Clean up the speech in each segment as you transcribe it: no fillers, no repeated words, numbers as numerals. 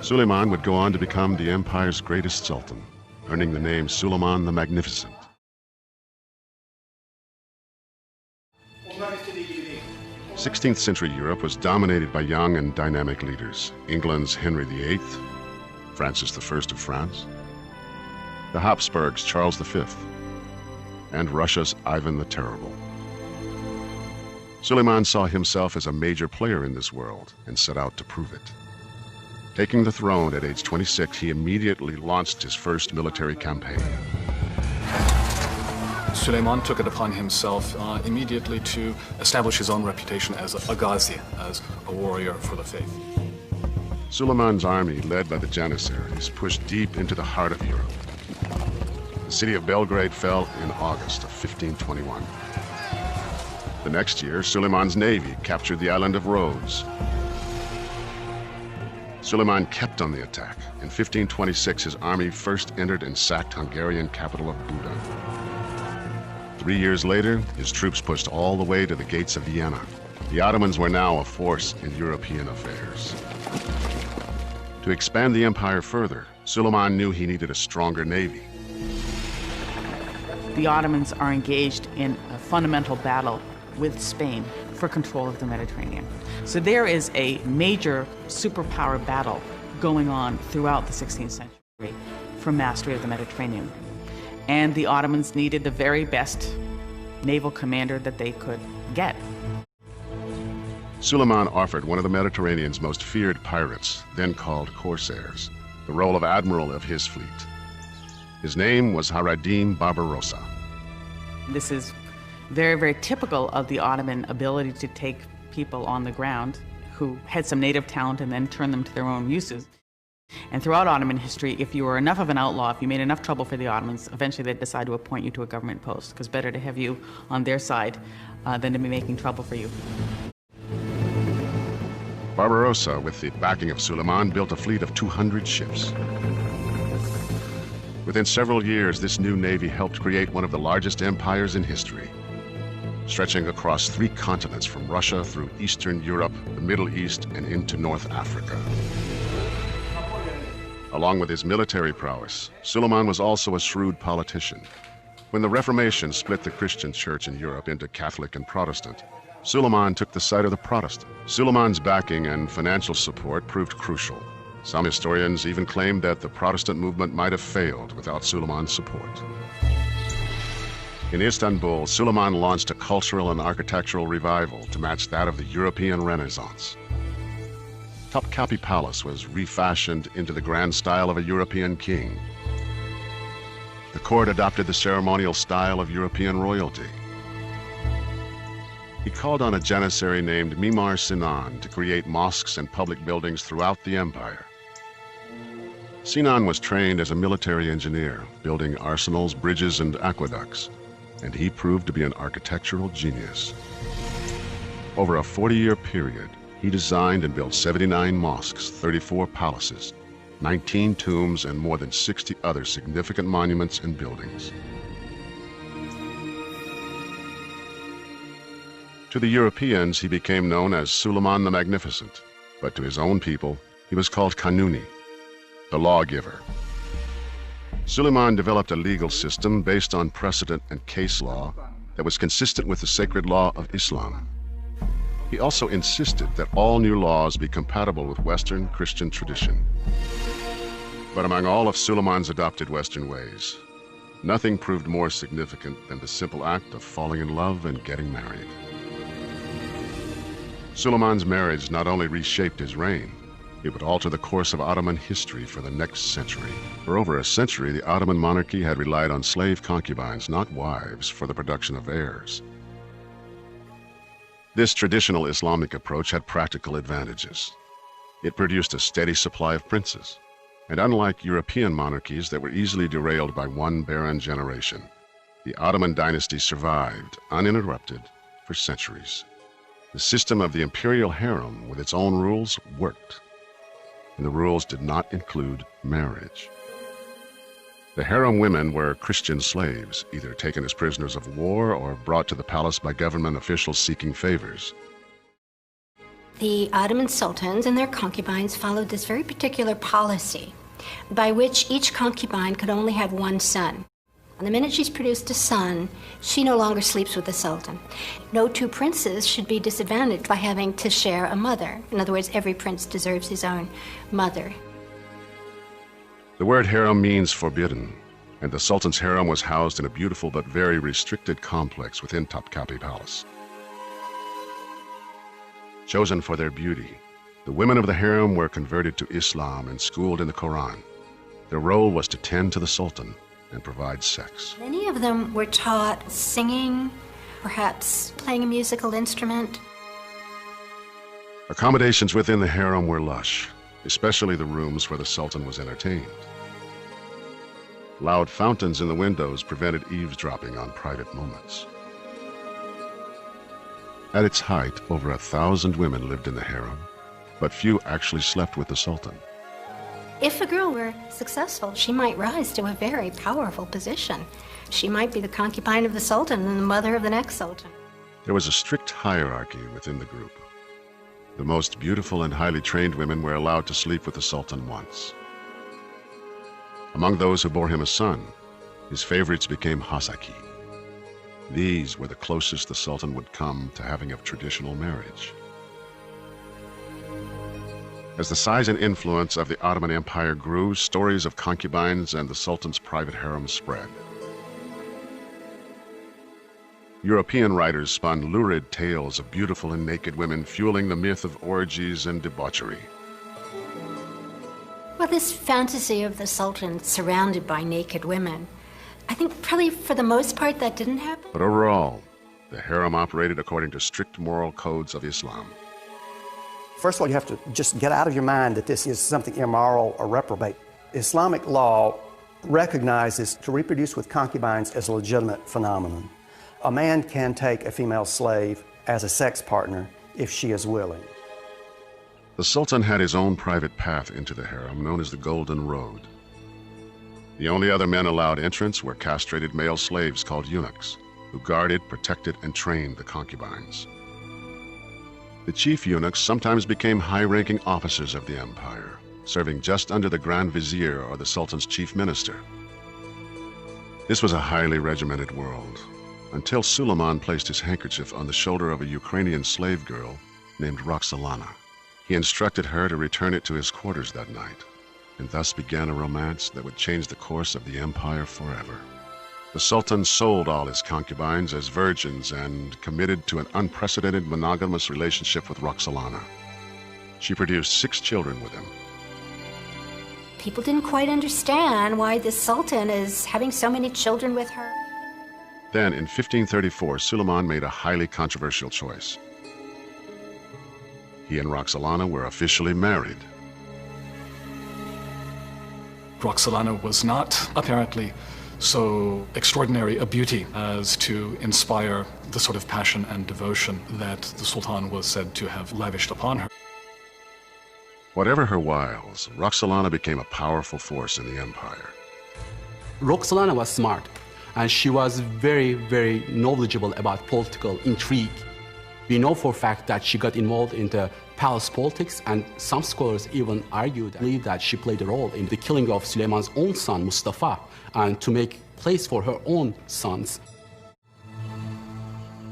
Suleiman would go on to become the empire's greatest sultan, earning the name Suleiman the Magnificent. 16th century Europe was dominated by young and dynamic leaders. England's Henry VIII, Francis I of France, the Habsburgs' Charles V, and Russia's Ivan the Terrible. Suleiman saw himself as a major player in this world and set out to prove it. Taking the throne at age 26, he immediately launched his first military campaign. Suleiman took it upon himself immediately to establish his own reputation as a Ghazi, as a warrior for the faith. Suleiman's army, led by the Janissaries, pushed deep into the heart of Europe. The city of Belgrade fell in August of 1521. The next year, Suleiman's navy captured the island of Rhodes. Suleiman kept on the attack. In 1526, his army first entered and sacked Hungarian capital of Buda. 3 years later, his troops pushed all the way to the gates of Vienna. The Ottomans were now a force in European affairs. To expand the empire further, Suleiman knew he needed a stronger navy. The Ottomans are engaged in a fundamental battle with Spain for control of the Mediterranean. So there is a major superpower battle going on throughout the 16th century for mastery of the Mediterranean. And the Ottomans needed the very best naval commander that they could get. Suleiman offered one of the Mediterranean's most feared pirates, then called corsairs, the role of admiral of his fleet. His name was Hayreddin Barbarossa. This is very, very typical of the Ottoman ability to take people on the ground who had some native talent and then turn them to their own uses. And throughout Ottoman history, if you were enough of an outlaw, if you made enough trouble for the Ottomans, eventually they'd decide to appoint you to a government post, because better to have you on their side than to be making trouble for you. Barbarossa, with the backing of Suleiman, built a fleet of 200 ships. Within several years, this new navy helped create one of the largest empires in history, stretching across 3 continents from Russia through Eastern Europe, the Middle East, and into North Africa. Along with his military prowess, Suleiman was also a shrewd politician. When the Reformation split the Christian church in Europe into Catholic and Protestant, Suleiman took the side of the Protestant. Suleiman's backing and financial support proved crucial. Some historians even claimed that the Protestant movement might have failed without Suleiman's support. In Istanbul, Suleiman launched a cultural and architectural revival to match that of the European Renaissance. Topkapi Palace was refashioned into the grand style of a European king. The court adopted the ceremonial style of European royalty. He called on a janissary named Mimar Sinan to create mosques and public buildings throughout the empire. Sinan was trained as a military engineer, building arsenals, bridges, and aqueducts, and he proved to be an architectural genius. Over a 40-year period, he designed and built 79 mosques, 34 palaces, 19 tombs, and more than 60 other significant monuments and buildings. To the Europeans, he became known as Suleiman the Magnificent, but to his own people, he was called Kanuni, the lawgiver. Suleiman developed a legal system based on precedent and case law that was consistent with the sacred law of Islam. He also insisted that all new laws be compatible with Western Christian tradition. But among all of Suleiman's adopted Western ways, nothing proved more significant than the simple act of falling in love and getting married. Suleiman's marriage not only reshaped his reign, it would alter the course of Ottoman history for the next century. For over a century, the Ottoman monarchy had relied on slave concubines, not wives, for the production of heirs. This traditional Islamic approach had practical advantages. It produced a steady supply of princes, and unlike European monarchies that were easily derailed by one barren generation, the Ottoman dynasty survived, uninterrupted, for centuries. The system of the imperial harem, with its own rules, worked, and the rules did not include marriage. The harem women were Christian slaves, either taken as prisoners of war or brought to the palace by government officials seeking favors. The Ottoman sultans and their concubines followed this very particular policy by which each concubine could only have one son. And the minute she's produced a son, she no longer sleeps with the sultan. No two princes should be disadvantaged by having to share a mother. In other words, every prince deserves his own mother. The word harem means forbidden, and the Sultan's harem was housed in a beautiful but very restricted complex within Topkapi Palace. Chosen for their beauty, the women of the harem were converted to Islam and schooled in the Quran. Their role was to tend to the Sultan and provide sex. Many of them were taught singing, perhaps playing a musical instrument. Accommodations within the harem were lush, especially the rooms where the Sultan was entertained. Loud fountains in the windows prevented eavesdropping on private moments. At its height, over 1,000 women lived in the harem, but few actually slept with the Sultan. If a girl were successful, she might rise to a very powerful position. She might be the concubine of the Sultan and the mother of the next Sultan. There was a strict hierarchy within the group. The most beautiful and highly trained women were allowed to sleep with the Sultan once. Among those who bore him a son, his favorites became Hasaki. These were the closest the Sultan would come to having a traditional marriage. As the size and influence of the Ottoman Empire grew, stories of concubines and the Sultan's private harem spread. European writers spun lurid tales of beautiful and naked women, fueling the myth of orgies and debauchery. Well, this fantasy of the Sultan surrounded by naked women, I think probably for the most part that didn't happen. But overall, the harem operated according to strict moral codes of Islam. First of all, you have to just get out of your mind that this is something immoral or reprobate. Islamic law recognizes to reproduce with concubines as a legitimate phenomenon. A man can take a female slave as a sex partner if she is willing. The Sultan had his own private path into the harem, known as the Golden Road. The only other men allowed entrance were castrated male slaves called eunuchs, who guarded, protected, and trained the concubines. The chief eunuchs sometimes became high-ranking officers of the empire, serving just under the Grand Vizier or the Sultan's chief minister. This was a highly regimented world, until Suleiman placed his handkerchief on the shoulder of a Ukrainian slave girl named Roxolana. He instructed her to return it to his quarters that night, and thus began a romance that would change the course of the empire forever. The Sultan sold all his concubines as virgins and committed to an unprecedented monogamous relationship with Roxolana. She produced 6 children with him. People didn't quite understand why the Sultan is having so many children with her. Then, in 1534, Suleiman made a highly controversial choice. He and Roxolana were officially married. Roxolana was not apparently so extraordinary a beauty as to inspire the sort of passion and devotion that the Sultan was said to have lavished upon her. Whatever her wiles, Roxolana became a powerful force in the empire. Roxolana was smart, and she was very, very knowledgeable about political intrigue. We know for a fact that she got involved in the palace politics, and some scholars even believe that she played a role in the killing of Suleiman's own son, Mustafa, and to make place for her own sons.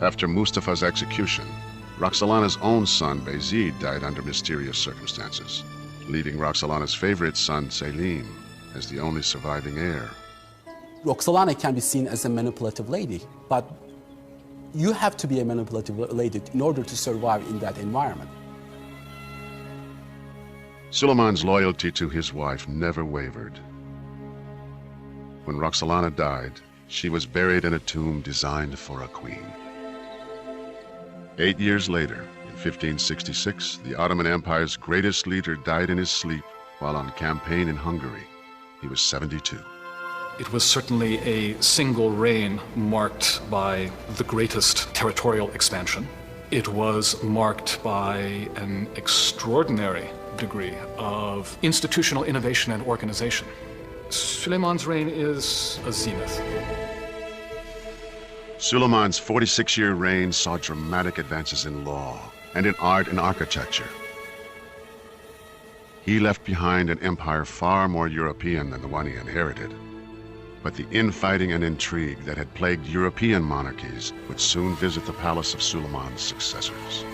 After Mustafa's execution, Roxolana's own son, Bayezid, died under mysterious circumstances, leaving Roxolana's favorite son, Selim, as the only surviving heir. Roxolana can be seen as a manipulative lady, but you have to be a manipulative lady in order to survive in that environment. Suleiman's loyalty to his wife never wavered. When Roxolana died, she was buried in a tomb designed for a queen. 8 years later, in 1566, the Ottoman Empire's greatest leader died in his sleep while on campaign in Hungary. He was 72. It was certainly a single reign marked by the greatest territorial expansion. It was marked by an extraordinary degree of institutional innovation and organization. Suleiman's reign is a zenith. Suleiman's 46-year reign saw dramatic advances in law, and in art and architecture. He left behind an empire far more European than the one he inherited. But the infighting and intrigue that had plagued European monarchies would soon visit the palace of Suleiman's successors.